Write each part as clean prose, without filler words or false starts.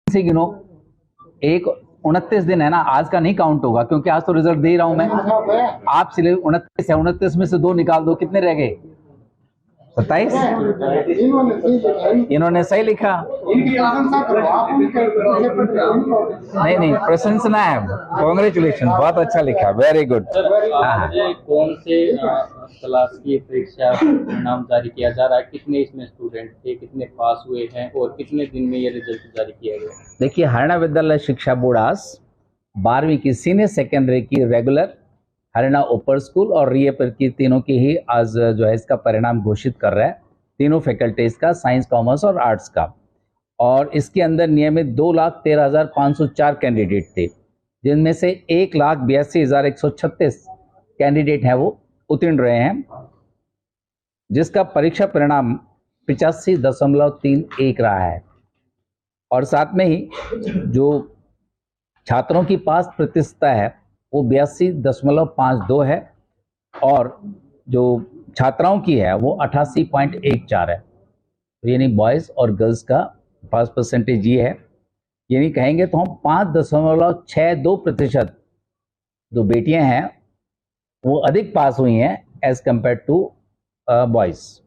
से गिनो। एक 29 दिन है ना, आज का नहीं काउंट होगा क्योंकि आज तो रिजल्ट दे ही रहा हूं मैं। आप सिर्फ 29 है, 29 में से 2 निकाल दो, कितने रह गए? 27। इन्होंने सही लिखा। नहीं नहीं, प्रशंसना है, कॉन्ग्रेचुलेशन, बहुत अच्छा लिखा, वेरी गुड। कौन से क्लास की परीक्षा परिणाम जारी किया जा रहा है, कितने इसमें स्टूडेंट थे, कितने पास हुए हैं और कितने दिन में ये रिजल्ट जारी किया गया? देखिए, हरियाणा विद्यालय शिक्षा बोर्ड आज 12वीं की सीनियर सेकेंडरी की रेगुलर, हरियाणा ओपर स्कूल और रीएपर की तीनों की ही आज जो है इसका परिणाम घोषित कर रहा है, तीनों फैकल्टीज का, साइंस, कॉमर्स और आर्ट्स का। और इसके अंदर नियमित 2,13,504 कैंडिडेट थे, जिनमें से 1,82,136 कैंडिडेट हैं वो उत्तीर्ण रहे हैं, जिसका परीक्षा परिणाम 85.31 रहा है। और साथ में ही जो छात्रों की पास प्रतिशतता है वो 82.52 है और जो छात्राओं की है वो 88.14 है। यानी बॉयज़ और गर्ल्स का पास परसेंटेज ये है। यानी कहेंगे तो हम 5.62% जो बेटियां हैं वो अधिक पास हुई हैं एज कंपेयर टू बॉयज़।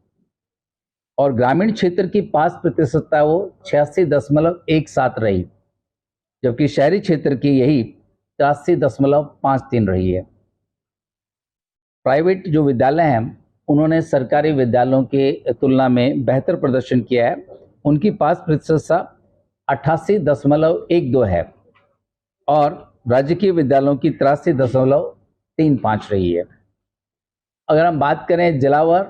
और ग्रामीण क्षेत्र की पास प्रतिशतता वो 86.17 रही, जबकि शहरी क्षेत्र की यही 83.53 रही है। प्राइवेट जो विद्यालय हैं उन्होंने सरकारी विद्यालयों के तुलना में बेहतर प्रदर्शन किया है। उनकी पास प्रतिशतता 88.12 है और राजकीय विद्यालयों की 83.35 रही है। अगर हम बात करें जिलावार,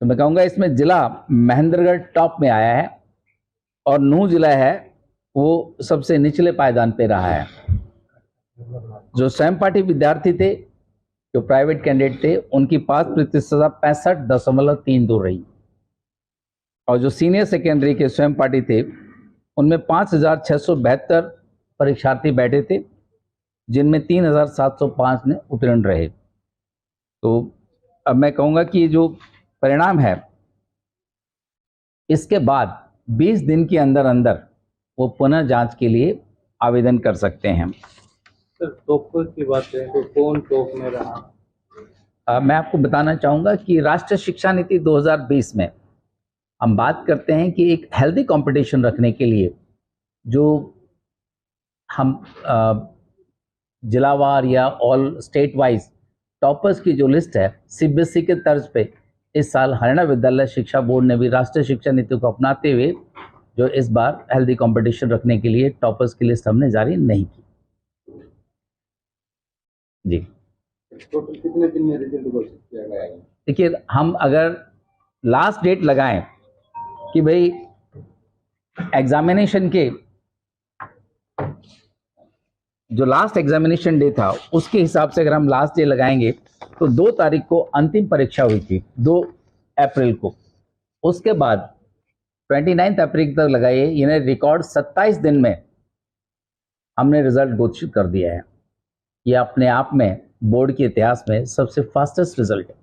तो मैं कहूँगा इसमें जिला महेंद्रगढ़ टॉप में आया है और नूंह जिला है वो सबसे निचले पायदान पे रहा है। जो स्वयं पाठी विद्यार्थी थे, जो प्राइवेट कैंडिडेट थे, उनकी पास प्रतिशतता 65.32 रही और जो सीनियर सेकेंडरी के स्वयं पाठी थे उनमें 5,672 परीक्षार्थी बैठे थे, जिनमें 3,705 ने उत्तीर्ण रहे। तो अब मैं कहूँगा कि जो परिणाम है इसके बाद 20 दिन के अंदर अंदर वो पुनः जांच के लिए आवेदन कर सकते हैं। सर, टॉपर की बात करें तो कौन टॉप में रहा? मैं आपको बताना चाहूँगा कि राष्ट्रीय शिक्षा नीति 2020 में हम बात करते हैं कि एक हेल्दी कंपटीशन रखने के लिए जो हम जिलावार या ऑल स्टेट वाइज टॉपर्स की जो लिस्ट है सीबीएसई के तर्ज पे इस साल हरियाणा विद्यालय शिक्षा बोर्ड ने भी राष्ट्रीय शिक्षा नीति को अपनाते हुए जो इस बार हेल्दी कंपटीशन रखने के लिए टॉपर्स की लिस्ट हमने जारी नहीं की। जी, टोटल कितने दिन में रिजल्ट घोषित किया गया है? देखिए, हम अगर लास्ट डेट लगाएं कि भाई एग्जामिनेशन के जो लास्ट एग्जामिनेशन डे था उसके हिसाब से अगर हम लास्ट डे लगाएंगे तो 2 तारीख को अंतिम परीक्षा हुई थी, 2 अप्रैल को। उसके बाद 29 अप्रैल तक लगाइए, यानी रिकॉर्ड 27 दिन में हमने रिजल्ट घोषित कर दिया है। यह अपने आप में बोर्ड के इतिहास में सबसे फास्टेस्ट रिजल्ट है।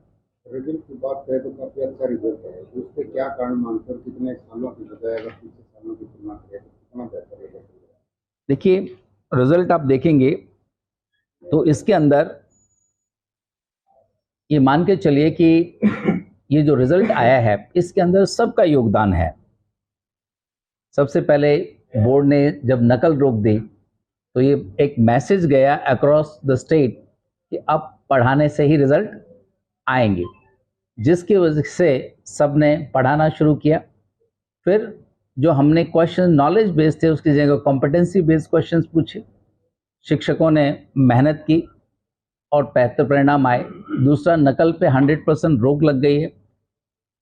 रिजल्ट की बात करें तो काफी अच्छा रिजल्ट है, उसके क्या कारण मानकर कितने सालों की बजाय अगर पिछले सालों की तुलना करें तो कितना बेहतर रिजल्ट? देखिए, रिजल्ट आप देखेंगे तो इसके अंदर ये मान के चलिए कि ये जो रिजल्ट आया है इसके अंदर सबका योगदान है। सबसे पहले बोर्ड ने जब नकल रोक दी तो ये एक मैसेज गया अक्रॉस द स्टेट कि अब पढ़ाने से ही रिजल्ट आएंगे, जिसकी वजह से सबने पढ़ाना शुरू किया। फिर जो हमने क्वेश्चन नॉलेज बेस्ड थे उसकी जगह कॉम्पिटेंसी बेस्ड क्वेश्चंस पूछे, शिक्षकों ने मेहनत की और बेहतर परिणाम आए। दूसरा, नकल पे 100% रोक लग गई है।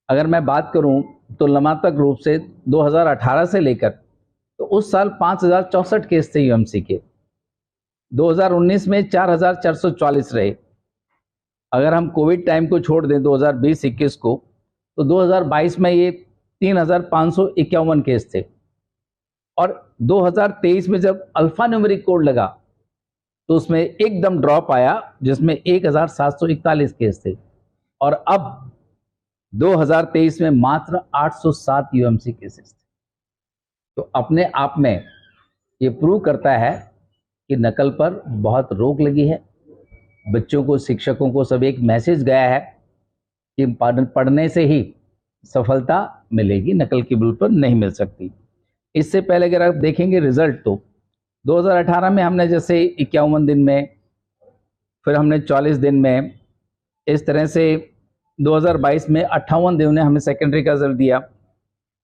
अगर मैं बात करूं तो तुलनात्मक रूप से 2018 से लेकर तो उस साल 5,064 केस थे यूएमसी के, 2019 में 4,444 रहे। अगर हम कोविड टाइम को छोड़ दें 2020-21 को, तो 2022 में ये 3,551 केस थे और 2023 में जब अल्फा न्यूमेरिक कोड लगा तो उसमें एकदम ड्रॉप आया जिसमें 1,741 केस थे और अब 2023 में मात्र 807 यूएमसी केसेस थे। तो अपने आप में ये प्रूव करता है कि नकल पर बहुत रोक लगी है। बच्चों को, शिक्षकों को सब एक मैसेज गया है कि पढ़ने से ही सफलता मिलेगी, नकल के बल पर नहीं मिल सकती। इससे पहले अगर आप देखेंगे रिजल्ट, तो 2018 में हमने जैसे 51 दिन में, फिर हमने 40 दिन में, इस तरह से 2022 में 58 दिन में हमें सेकेंडरी का रिजल्ट दिया,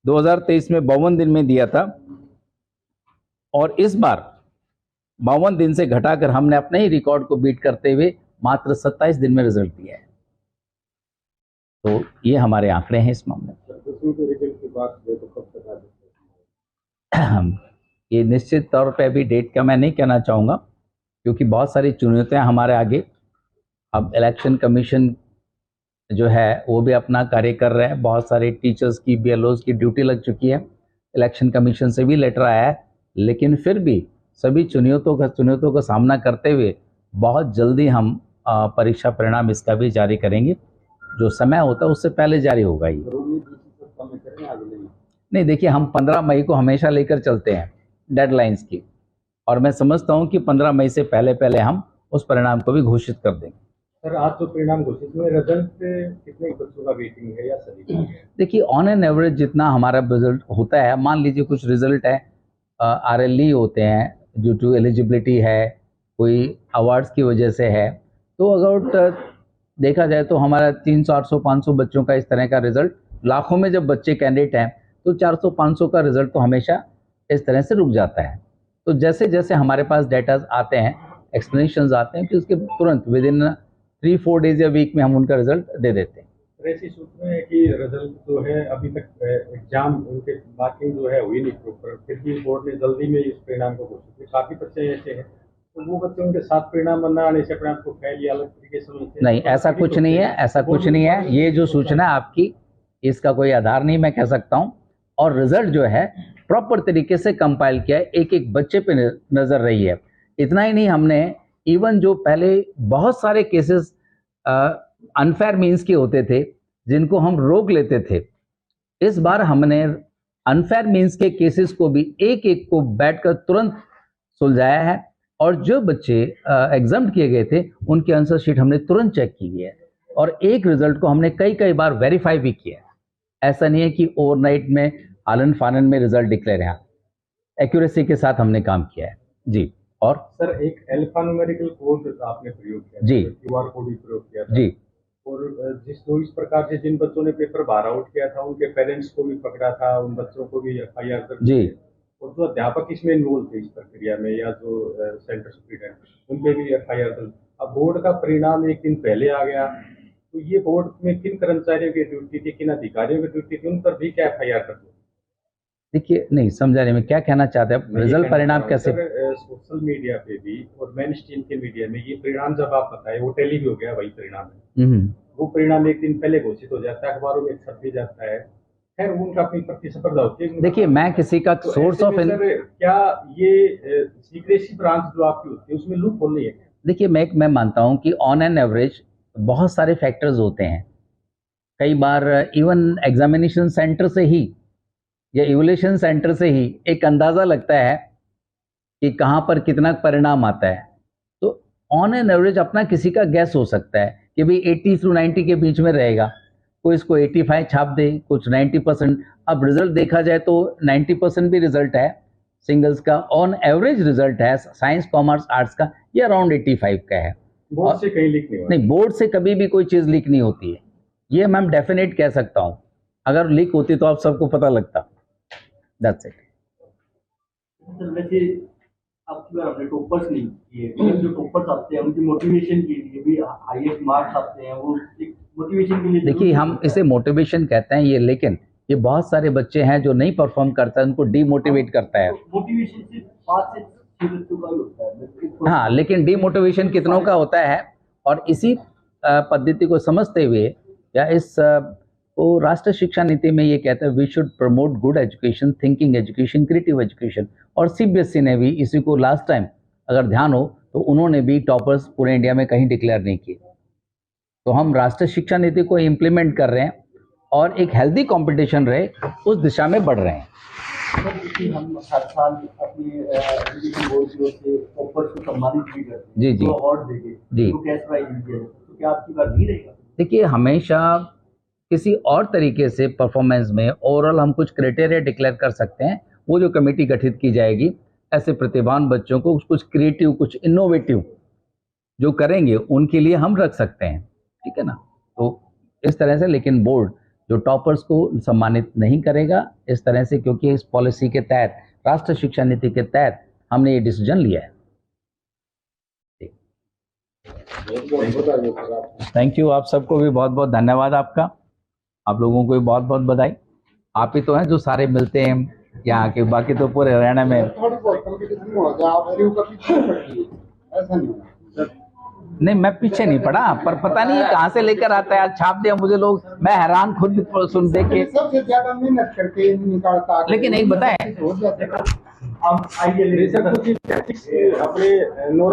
2023 में 52 दिन में दिया था, और इस बार 52 दिन से घटाकर हमने अपने ही रिकॉर्ड को बीट करते हुए मात्र 27 दिन में रिजल्ट दिया है। तो ये हमारे आंकड़े हैं इस मामले में। ये निश्चित तौर पे अभी डेट का मैं नहीं कहना चाहूँगा, क्योंकि बहुत सारी चुनौतियाँ हमारे आगे। अब इलेक्शन कमीशन जो है वो भी अपना कार्य कर रहे हैं, बहुत सारे टीचर्स की, BLOs की ड्यूटी लग चुकी है, इलेक्शन कमीशन से भी लेटर आया है, लेकिन फिर भी सभी चुनौतियों का सामना करते हुए बहुत जल्दी हम परीक्षा परिणाम इसका भी जारी करेंगे। जो समय होता है उससे पहले जारी होगा ये। नहीं, देखिए, हम 15 मई को हमेशा लेकर चलते हैं डेडलाइंस की, और मैं समझता हूं कि 15 मई से पहले हम उस परिणाम को भी घोषित कर देंगे। सर, आज जो परिणाम घोषित हुए, रिजल्ट कितने बच्चों का वेटिंग है या सभी का है? देखिए, ऑन एन एवरेज जितना हमारा रिजल्ट होता है, मान लीजिए कुछ रिजल्ट है RLE होते हैं, ड्यू टू एलिजिबिलिटी है, कोई अवार्ड्स की वजह से है, तो अगर देखा जाए तो हमारा 300, 800, 500 बच्चों का इस तरह का रिजल्ट, लाखों में जब बच्चे कैंडिडेट हैं तो 400, 500 का रिजल्ट तो हमेशा इस तरह से रुक जाता है। तो जैसे जैसे हमारे पास डेटा आते हैं, एक्सप्लेनेशंस आते हैं, कि उसके तुरंत विद इन 3-4 डेज या वीक में हम उनका रिजल्ट दे देते हैं। ऐसी सूचना है कि रिजल्ट जो है अभी तक एग्जाम उनके मार्किंग जो है हुई नहीं प्रॉपर, फिर भी बोर्ड ने जल्दी में इस परिणाम को घोषित किया। काफी बच्चे ऐसे हैं, तो वो बच्चे उनके साथ परिणाम न आने से परिणाम को फैल या अलग तरीके से समझते हैं। नहीं, ऐसा कुछ नहीं है, ऐसा कुछ नहीं है। ये जो सूचना आपकी, इसका कोई आधार नहीं मैं कह सकता हूँ। और रिजल्ट जो है प्रॉपर तरीके से कंपाइल किया है, एक एक बच्चे पे नजर रही है। इतना ही नहीं, हमने इवन जो पहले बहुत सारे केसेस अनफेयर मीन्स के होते थे जिनको हम रोक लेते थे, इस बार हमने अनफेयर मीन्स के केसेस को भी एक एक को बैठकर तुरंत सुलझाया है, और जो बच्चे एग्जाम किए गए थे उनकी आंसर शीट हमने तुरंत चेक की है, और एक रिजल्ट को हमने कई बार वेरीफाई भी किया है। ऐसा नहीं है कि ओवरनाइट में आलन फानन में रिजल्ट डिक्लेयर है, एक्यूरेसी के साथ हमने काम किया है जी। और सर, एक अल्फान्यूमेरिकल कोड आपने प्रयोग किया जी, QR कोड भी प्रयोग किया था जी, और इस प्रकार से जिन बच्चों ने पेपर बाहर आउट किया था उनके पेरेंट्स को भी पकड़ा था, उन बच्चों को भी FIR दर्ज जी, और जो अध्यापक इसमें इन्वॉल्व थे इस प्रक्रिया में या जो सेंटर सुपरिटेंडेंट, उन पे भी FIR दर्ज। अब बोर्ड का परिणाम एक दिन पहले आ गया, तो ये बोर्ड में किन कर्मचारियों की ड्यूटी थी, किन अधिकारियों की ड्यूटी थी, उन पर भी क्या FIR कर दो? देखिए, नहीं समझा नहीं मैं क्या कहना चाहते हैं। रिजल्ट परिणाम कैसे? सोशल मीडिया पे भी और मेन स्ट्रीम के मीडिया में ये परिणाम जब आप बताए, वो टेली भी हो गया, वही परिणाम है। वो परिणाम एक दिन पहले घोषित हो जाता है, अखबारों में छप भी जाता है, खैर उनका अपनी प्रतिस्पर्धा होती है। देखिए, मैं किसी का तो सोर्स ऑफ क्या ये सीक्रेसी ब्रांच जो आपकी होती है उसमें लूप होल नहीं है? देखिए, मैं मानता हूं कि ऑन एन एवरेज बहुत सारे फैक्टर्स होते हैं। कई बार इवन एग्जामिनेशन सेंटर से ही या इवोल्यूशन सेंटर से ही एक अंदाज़ा लगता है कि कहाँ पर कितना परिणाम आता है। तो ऑन एन एवरेज अपना किसी का गैस हो सकता है कि भाई 80 से 90 के बीच में रहेगा, कोई इसको 85 छाप दे, कुछ 90%। अब रिजल्ट देखा जाए तो 90% भी रिजल्ट है सिंगल्स का, ऑन एवरेज रिजल्ट है साइंस, कॉमर्स, आर्ट्स का ये अराउंड 85 का है। बोर्ड से कहीं लीक नहीं, बोर्ड से कभी भी कोई चीज़ लीक नहीं होती है, ये मैम डेफिनेट कह सकता हूँ। अगर लीक होती तो आप सबको पता लगता। That's it. सर, वैसे आपकी बार अपने टॉपर्स नहीं किए, जो टॉपर्स आते हैं उनकी मोटिवेशन के लिए भी हाईएस्ट मार्क्स आते हैं, वो एक मोटिवेशन के लिए। देखिए, हम इसे मोटिवेशन कहते हैं ये, लेकिन ये बहुत सारे बच्चे हैं जो नहीं परफॉर्म करता है, उनको डीमोटिवेट करता है। मोटिवेशन सिर्फ 5 से 6 बच्चों का ही होता है। हाँ, लेकिन डीमोटिवेशन कितनों का होता है, और इसी पद्धति को समझते हुए या इस वो राष्ट्रीय शिक्षा नीति में ये कहता है we should promote good education, thinking education, creative education. और CBSE ने भी इसी को लास्ट टाइम अगर ध्यान हो तो उन्होंने भी टॉपर्स पूरे इंडिया में कहीं डिक्लेयर नहीं किए। तो हम राष्ट्रीय शिक्षा नीति को इम्प्लीमेंट कर रहे हैं और एक हेल्दी कंपटीशन रहे उस दिशा में बढ़ रहे हैं। सर, क्योंकि हम हर साल अपने एजुकेशन बोर्ड की ओर से टॉपर्स को सम्मानित भी करते हैं, जी, जी। तो अवार्ड देके जी। तो कैश प्राइज भी दिया जाता है, तो क्या आपकी बात नहीं रहेगा? देखिए, हमेशा किसी और तरीके से परफॉर्मेंस में ओवरऑल हम कुछ क्राइटेरिया डिक्लेयर कर सकते हैं। वो जो कमेटी गठित की जाएगी, ऐसे प्रतिभावान बच्चों को कुछ क्रिएटिव, कुछ इनोवेटिव जो करेंगे उनके लिए हम रख सकते हैं, ठीक है ना। तो इस तरह से, लेकिन बोर्ड जो टॉपर्स को सम्मानित नहीं करेगा इस तरह से, क्योंकि इस पॉलिसी के तहत, राष्ट्रीय शिक्षा नीति के तहत हमने ये डिसीजन लिया है। Thank you. आप सबको भी बहुत बहुत धन्यवाद आपका। आप लोगों को भी बहुत बहुत बधाई। आप ही तो हैं जो सारे मिलते हैं यहाँ के, बाकी तो पूरे हरियाणा में। थोड़ी बहुत कंपटीशन हो जाए, आप शिव का पीछे पड़िए, ऐसा नहीं होना। नहीं, मैं पीछे नहीं पड़ा, पर पता नहीं कहाँ से लेकर आता है। आज छाप दिया मुझे लोग, मैं हैरान खुद सुन देख के। सबसे ज्यादा मेहनत करके निकालता है। लेकिन एक बताएं,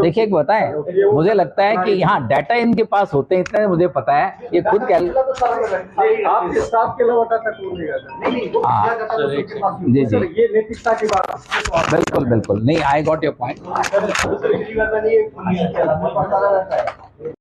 देखिए एक बताएं, मुझे लगता है कि यहाँ डाटा इनके पास होते हैं, इतने मुझे पता है, ये खुद आपके स्टाफ के अलावा डाटा कौन देगा सर? जी जी, ये नैतिकता की बात है। बिल्कुल बिल्कुल। नहीं, आई गॉट योर पॉइंट। नहीं